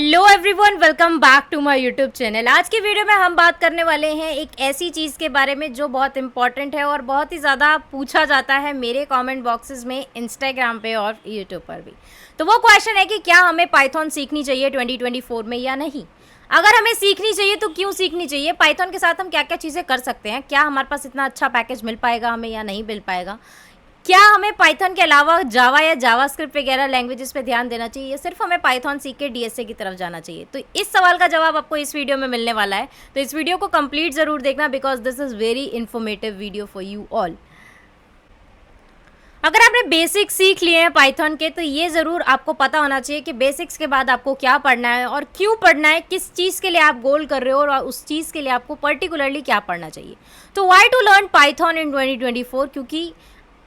Hello everyone, welcome back to my YouTube channel. आज की video में हम बात करने वाले हैं एक ऐसी चीज़ के बारे में जो बहुत इंपॉर्टेंट है और बहुत ही ज़्यादा पूछा जाता है मेरे कमेंट बॉक्सेस में, इंस्टाग्राम पे और यूट्यूब पर भी। तो वो क्वेश्चन है कि क्या हमें पाइथन सीखनी चाहिए 2024 में या नहीं। अगर हमें सीखनी चाहिए तो क्यों सीखनी चाहिए, पाइथन के साथ हम क्या क्या चीज़ें कर सकते हैं, क्या हमारे पास इतना अच्छा पैकेज मिल पाएगा हमें या नहीं मिल पाएगा, क्या हमें पाइथन के अलावा जावा या जावास्क्रिप्ट वगैरह लैंग्वेजेस पे ध्यान देना चाहिए या सिर्फ हमें पाइथन सीख के डीएसए की तरफ जाना चाहिए। तो इस सवाल का जवाब आपको इस वीडियो में मिलने वाला है, तो इस वीडियो को कंप्लीट ज़रूर देखना because this is very informative video for you all. अगर आपने बेसिक सीख लिए हैं पाइथन के तो ये ज़रूर आपको पता होना चाहिए कि बेसिक्स के बाद आपको क्या पढ़ना है और क्यों पढ़ना है, किस चीज़ के लिए आप गोल कर रहे हो और उस चीज़ के लिए आपको पर्टिकुलरली क्या पढ़ना चाहिए। तो वाई टू लर्न पाइथन इन 2024, क्योंकि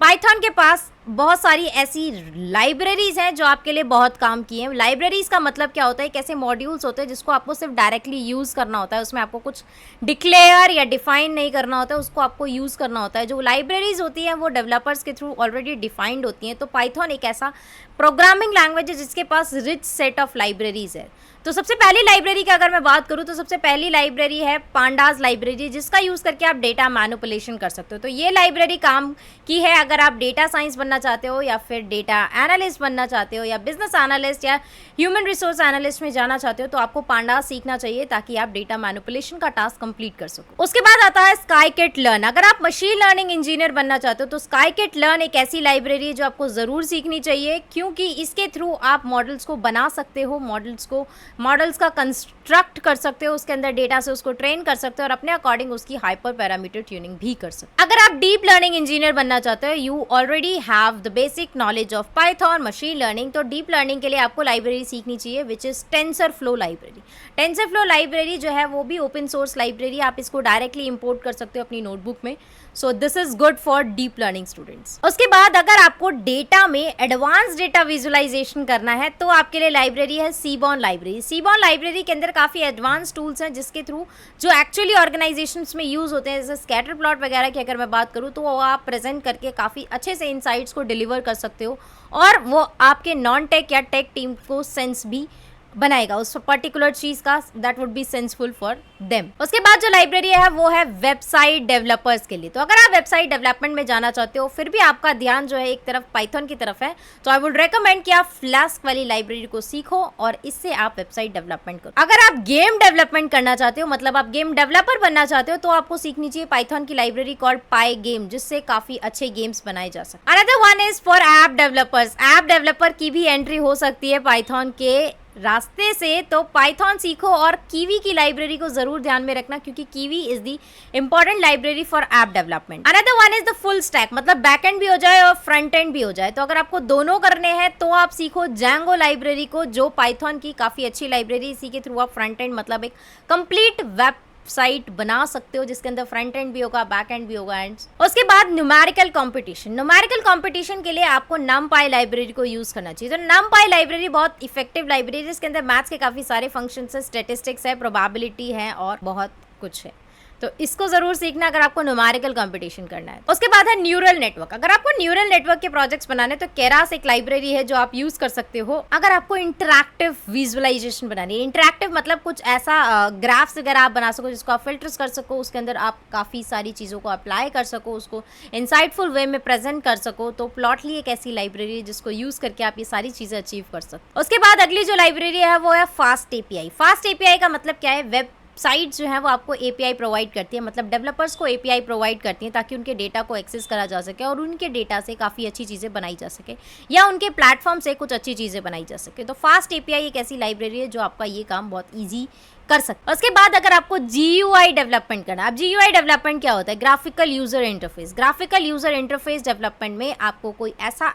पाइथन के पास बहुत सारी ऐसी लाइब्रेरीज हैं जो आपके लिए बहुत काम की हैं। लाइब्रेरीज का मतलब क्या होता है, कैसे मॉड्यूल्स होते हैं जिसको आपको सिर्फ डायरेक्टली यूज़ करना होता है, उसमें आपको कुछ डिक्लेयर या डिफाइन नहीं करना होता है, उसको आपको यूज़ करना होता है। जो लाइब्रेरीज होती हैं वो डेवलपर्स के थ्रू ऑलरेडी डिफाइंड होती हैं। तो पाइथन एक ऐसा प्रोग्रामिंग लैंग्वेज है जिसके पास रिच सेट ऑफ लाइब्रेरीज है। तो सबसे पहली लाइब्रेरी की अगर मैं बात करूँ तो सबसे पहली लाइब्रेरी है पांडाज लाइब्रेरी, जिसका यूज़ करके आप डेटा मैनिपुलेशन कर सकते हो। तो ये लाइब्रेरी काम की है अगर आप डेटा साइंस बनना चाहते हो या फिर डेटा एनालिस्ट बनना चाहते हो या बिजनेस एनालिस्ट या ह्यूमन रिसोर्स एनालिस्ट में जाना चाहते हो तो आपको पांडाज सीखना चाहिए ताकि आप डेटा मैनिपुलेशन का टास्क कंप्लीट कर सको। उसके बाद आता है स्काईकिट लर्न। अगर आप मशीन लर्निंग इंजीनियर बनना चाहते हो तो स्काईकिट लर्न एक ऐसी लाइब्रेरी है जो आपको ज़रूर सीखनी चाहिए, क्योंकि इसके थ्रू आप मॉडल्स को बना सकते हो, मॉडल्स का कंस्ट्रक्ट कर सकते हो, उसके अंदर डेटा से उसको ट्रेन कर सकते हो और अपने अकॉर्डिंग उसकी हाइपर पैरामीटर ट्यूनिंग भी कर सकते हो। अगर आप डीप लर्निंग इंजीनियर बनना चाहते हो, you already have the basic knowledge of Python machine learning, तो डीप लर्निंग के लिए आपको लाइब्रेरी सीखनी चाहिए which is TensorFlow library. TensorFlow library जो है वो भी ओपन सोर्स लाइब्रेरी, आप इसको डायरेक्टली इंपोर्ट कर सकते हो अपनी नोटबुक में। So this is good for deep learning students. उसके बाद अगर आपको डेटा में एडवांस डेटा विजुअलाइजेशन करना है तो आपके लिए लाइब्रेरी है सीबॉर्न लाइब्रेरी। सीबॉर्न लाइब्रेरी के अंदर काफ़ी एडवांस टूल्स हैं जिसके थ्रू जो एक्चुअली ऑर्गेनाइजेशंस में यूज़ होते हैं, जैसे स्कैटर प्लॉट वगैरह की अगर मैं बात करूँ तो वो आप प्रेजेंट करके काफ़ी अच्छे से इनसाइट्स को डिलीवर कर सकते हो और वो आपके नॉन टेक या टेक टीम को सेंस भी बनाएगा उस पर्टिकुलर चीज़ का, that would be senseful for them. उसके बाद जो लाइब्रेरी है वो है वेबसाइट डेवलपर्स के लिए। तो अगर आप वेबसाइट डेवलपमेंट में जाना चाहते हो फिर भी आपका ध्यान जो है एक तरफ पाइथन की तरफ है, तो आई वुड रेकमेंड कि आप फ्लास्क वाली लाइब्रेरी को सीखो और इससे आप वेबसाइट डेवलपमेंट करो। अगर आप गेम डेवलपमेंट करना चाहते हो, मतलब आप गेम डेवलपर बनना चाहते हो, तो आपको सीखनी चाहिए पाइथन की लाइब्रेरी कॉल्ड पाई गेम, जिससे काफी अच्छे गेम्स बनाए जा सकते हैं। Another one is for app developers. App developer की भी एंट्री हो सकती है पाइथन के रास्ते से, तो पाइथन सीखो और कीवी की लाइब्रेरी को जरूर ध्यान में रखना क्योंकि kiwi is the important library for app development. Another one is the full stack, मतलब बैक एंड भी हो जाए और फ्रंट एंड भी हो जाए। तो अगर आपको दोनों करने हैं तो आप सीखो जैंगो लाइब्रेरी को, जो पाइथन की काफी अच्छी लाइब्रेरी। इसी के थ्रू आप फ्रंट एंड मतलब एक कंप्लीट वेब साइट बना सकते हो जिसके अंदर फ्रंट एंड भी होगा, बैक एंड भी होगा। एंड उसके बाद न्यूमेरिकल कंपटीशन। न्यूमेरिकल कंपटीशन के लिए आपको नमपाई लाइब्रेरी को यूज करना चाहिए। तो नमपाई लाइब्रेरी बहुत इफेक्टिव लाइब्रेरी है जिसके अंदर मैथ्स के काफी सारे फंक्शंस है, स्टैटिस्टिक्स है, प्रोबेबिलिटी है और बहुत कुछ है। तो इसको जरूर सीखना अगर आपको न्यूमेरिकल कंपटीशन करना है। उसके बाद है न्यूरल नेटवर्क। अगर आपको न्यूरल नेटवर्क के प्रोजेक्ट्स बनाने तो केरास एक लाइब्रेरी है जो आप यूज कर सकते हो। अगर आपको इंटरैक्टिव विजुअलाइजेशन बनानी है, इंटरैक्टिव मतलब कुछ ऐसा ग्राफ्स वगैरह आप बना सको जिसको आप फिल्टर्स कर सको, उसके अंदर आप काफ़ी सारी चीज़ों को अप्लाई कर सको, उसको इंसाइटफुल वे में प्रेजेंट कर सको, तो प्लॉटली एक ऐसी लाइब्रेरी है जिसको यूज करके आप ये सारी चीज़ें अचीव कर सकते। उसके बाद अगली जो लाइब्रेरी है वो है फास्ट एपीआई। फास्ट एपीआई का मतलब क्या है, वेब साइट्स जो है वो आपको एपीआई प्रोवाइड करती है, मतलब डेवलपर्स को एपीआई प्रोवाइड करती हैं ताकि उनके डेटा को एक्सेस करा जा सके और उनके डेटा से काफ़ी अच्छी चीज़ें बनाई जा सके या उनके प्लेटफॉर्म से कुछ अच्छी चीज़ें बनाई जा सके। तो फास्ट एपीआई एक ऐसी लाइब्रेरी है जो आपका ये काम बहुत ईजी कर सकते। उसके बाद अगर आपको जीयूआई डेवलपमेंट करना है, अब जीयूआई डेवलपमेंट क्या होता है, graphical user interface. Graphical user interface development में आपको कोई ऐसा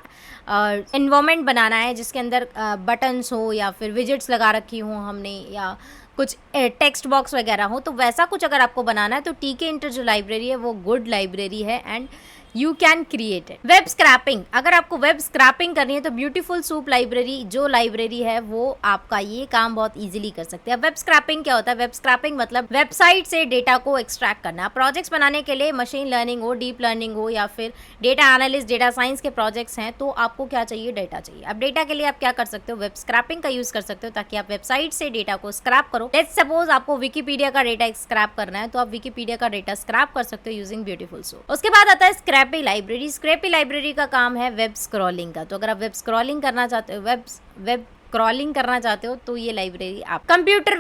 एनवायरनमेंट बनाना है जिसके अंदर बटन्स हो या फिर विजेट्स लगा रखी हो हमने या कुछ टेक्स्ट बॉक्स वगैरह हो, तो वैसा कुछ अगर आपको बनाना है तो टीके इंटर जो लाइब्रेरी है वो गुड लाइब्रेरी है। And you can create it. Web scrapping, अगर आपको वेब स्क्रैपिंग करनी है तो ब्यूटीफुल सूप लाइब्रेरी जो लाइब्रेरी है वो आपका ये काम बहुत इजीली कर सकते हैं। वेब स्क्रैपिंग क्या होता है? वेब स्क्रैपिंग मतलब वेबसाइट से डेटा को एक्सट्रैक्ट करना। प्रोजेक्ट्स बनाने के लिए मशीन लर्निंग हो, डीप लर्निंग हो या फिर डेटा एनालिस्ट, डेटा साइंस के प्रोजेक्ट्स हैं तो आपको क्या चाहिए? डेटा चाहिए। अब डेटा के लिए आप क्या कर सकते हो? वेब स्क्रैपिंग का यूज कर सकते हो ताकि आप वेबसाइट से डेटा को स्क्रैप करो। लेट्स सपोज आपको विकिपीडिया का डेटा स्क्रैप करना है तो आप विकिपीडिया का डेटा स्क्रैप कर सकते हो यूजिंग ब्यूटीफुल सूप। उसके बाद आता है स्क्रैपी लाइब्रेरी। स्क्रैपी लाइब्रेरी का काम है वेब स्क्रॉलिंग का। तो अगर आप वेब स्क्रॉलिंग करना चाहते हो, वेब क्रॉलिंग करना चाहते हो तो ये लाइब्रेरी आप। कंप्यूटर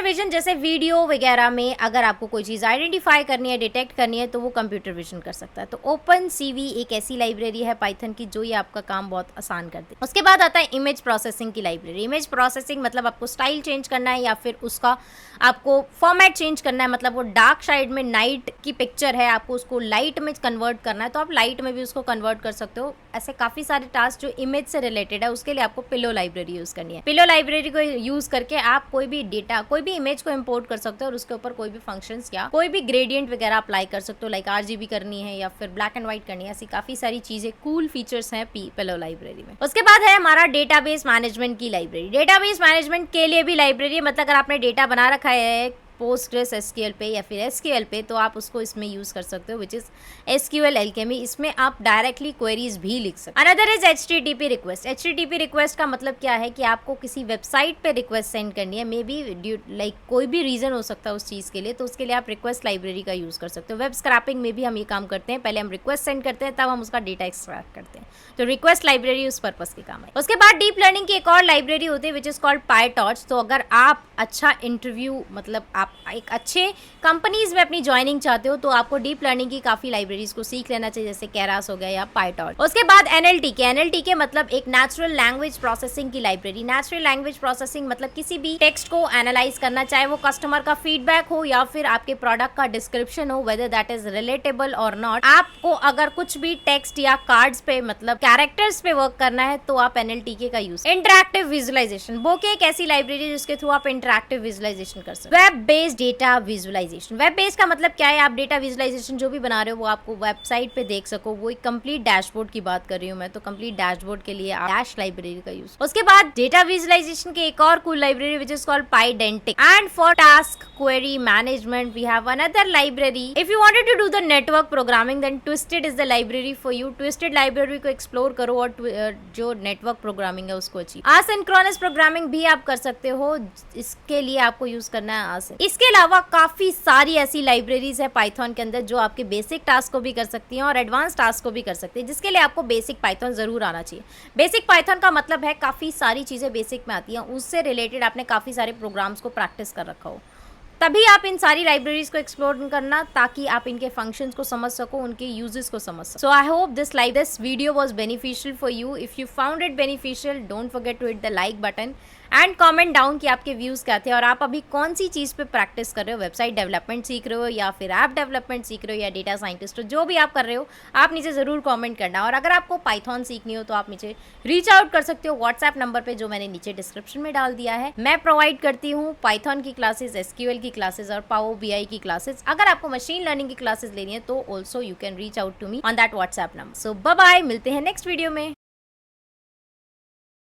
विजन जैसे वीडियो वगैरह में अगर आपको कोई चीज़ आइडेंटिफाई करनी है, डिटेक्ट करनी है तो वो कंप्यूटर विजन कर सकता है। तो ओपन सीवी एक ऐसी लाइब्रेरी है पाइथन की जो ये आपका काम बहुत आसान कर दे। उसके बाद आता है इमेज प्रोसेसिंग की लाइब्रेरी। इमेज प्रोसेसिंग मतलब आपको स्टाइल चेंज करना है या फिर उसका आपको फॉर्मेट चेंज करना है। मतलब वो डार्क साइड में नाइट की पिक्चर है, आपको उसको लाइट में कन्वर्ट करना है तो आप लाइट में भी उसको कन्वर्ट कर सकते हो। ऐसे काफ़ी सारे टास्क जो इमेज से रिलेटेड है उसके लिए आपको पिलो लाइब्रेरी यूज़ करनी है। पिलो लाइब्रेरी को यूज़ करके आप कोई भी डेटा, कोई भी इमेज को इंपोर्ट कर सकते हो और उसके ऊपर कोई भी फंक्शंस या कोई भी ग्रेडियंट वगैरह अप्लाई कर सकते हो। लाइक RGB करनी है या फिर ब्लैक एंड व्हाइट करनी है। ऐसी काफ़ी सारी चीज़ें, कूल फीचर्स हैं पिलो लाइब्रेरी में। उसके बाद है हमारा डेटाबेस मैनेजमेंट की लाइब्रेरी। डेटाबेस मैनेजमेंट के लिए भी लाइब्रेरी है। मतलब अगर आपने डेटा बना रखा है पोस्टग्रेस SQL पे या फिर SQL पे तो आप उसको इसमें यूज़ कर सकते हो, विच इज़ SQL Alchemy। इसमें आप डायरेक्टली क्वेरीज भी लिख सकते हो। Another is HTTP request. HTTP request का मतलब क्या है कि आपको किसी वेबसाइट पे रिक्वेस्ट सेंड करनी है, मे बी लाइक कोई भी रीज़न हो सकता है उस चीज़ के लिए, तो उसके लिए आप रिक्वेस्ट लाइब्रेरी का यूज़ कर सकते हो। वेब स्क्रैपिंग में भी हम ये काम करते हैं, पहले हम रिक्वेस्ट सेंड करते हैं तब हम उसका डेटा एक्सट्रैक्ट करते हैं, तो रिक्वेस्ट लाइब्रेरी उस पर्पज़ के काम है। उसके बाद डीप लर्निंग की एक और लाइब्रेरी होती है विच इज़ कॉल्ड PyTorch। तो अगर आप अच्छा इंटरव्यू, मतलब आप एक अच्छे कंपनीज में अपनी ज्वाइनिंग चाहते हो तो आपको डीप लर्निंग की काफ़ी लाइब्रेरीज को सीख लेना चाहिए, जैसे केरास हो गया या PyTorch। उसके बाद NLTK मतलब एक नेचुरल लैंग्वेज प्रोसेसिंग की लाइब्रेरी। नेचुरल लैंग्वेज प्रोसेसिंग मतलब किसी भी टेक्स्ट को एनालाइज करना, चाहे वो कस्टमर का फीडबैक हो या फिर आपके प्रोडक्ट का डिस्क्रिप्शन हो, वेदर दैट इज रिलेटेबल और नॉट। आपको अगर कुछ भी टेक्स्ट या कार्ड्स पे, मतलब कैरेक्टर्स पे वर्क करना है तो आप NLTK का यूज। इंटरैक्टिव विजुअलाइजेशन, बोके एक ऐसी लाइब्रेरी जिसके थ्रू आप इंटरैक्टिव विजुअलाइजेशन कर सकते हो। Web based data visualisation. Web based का मतलब क्या है? आप डेटा विजुअलाइजेशन जो भी बना रहे हो वो आपको वेबसाइट पे देख सको, वो एक कंप्लीट डैशबोर्ड की बात कर रही हूँ मैं, तो कंप्लीट डैशबोर्ड के लिए आप डैश लाइब्रेरी का यूज। उसके बाद डेटा विजुअलाइजेशन की एक और cool library which is called PyDentic। And for task query management we have another library. If you wanted to do the network programming then twisted is the library for you. Twisted library को explore करो और जो network programming है उसको achieve. आसिंक्रोनस programming भी आप कर सकते हो, इसके लिए आपको यूज करना है आसिन। इसके अलावा काफी सारी ऐसी लाइब्रेरीज है पाइथन के अंदर जो आपके बेसिक टास्क को भी कर सकती हैं और एडवांस टास्क को भी कर सकती है, जिसके लिए आपको बेसिक पाइथन जरूर आना चाहिए। बेसिक पाइथन का मतलब है काफी सारी चीजें बेसिक में आती हैं, उससे रिलेटेड आपने काफी सारे प्रोग्राम्स को प्रैक्टिस कर रखा हो, तभी आप इन सारी लाइब्रेरीज को एक्सप्लोर करना ताकि आप इनके फंक्शंस को समझ सको, उनके यूजेस को समझ सको। So I hope this video was beneficial for you. If you found it beneficial don't forget to hit the like button and comment down कि आपके व्यूज़ क्या थे और आप अभी कौन सी चीज़ पे प्रैक्टिस कर रहे हो। वेबसाइट डेवलपमेंट सीख रहे हो या फिर ऐप डेवलपमेंट सीख रहे हो या डेटा साइंटिस्ट हो, जो भी आप कर रहे हो आप नीचे ज़रूर कमेंट करना। और अगर आपको पाइथन सीखनी हो तो आप नीचे रीच आउट कर सकते हो व्हाट्सएप नंबर पे जो मैंने नीचे डिस्क्रिप्शन में डाल दिया है। मैं प्रोवाइड करती हूँ पाइथन की क्लासेज, SQL की क्लासेज और पावर BI की क्लासेज। अगर आपको मशीन लर्निंग की क्लासेज लेनी है तो also you can reach out to me on that WhatsApp number. So bye bye, मिलते हैं नेक्स्ट वीडियो में।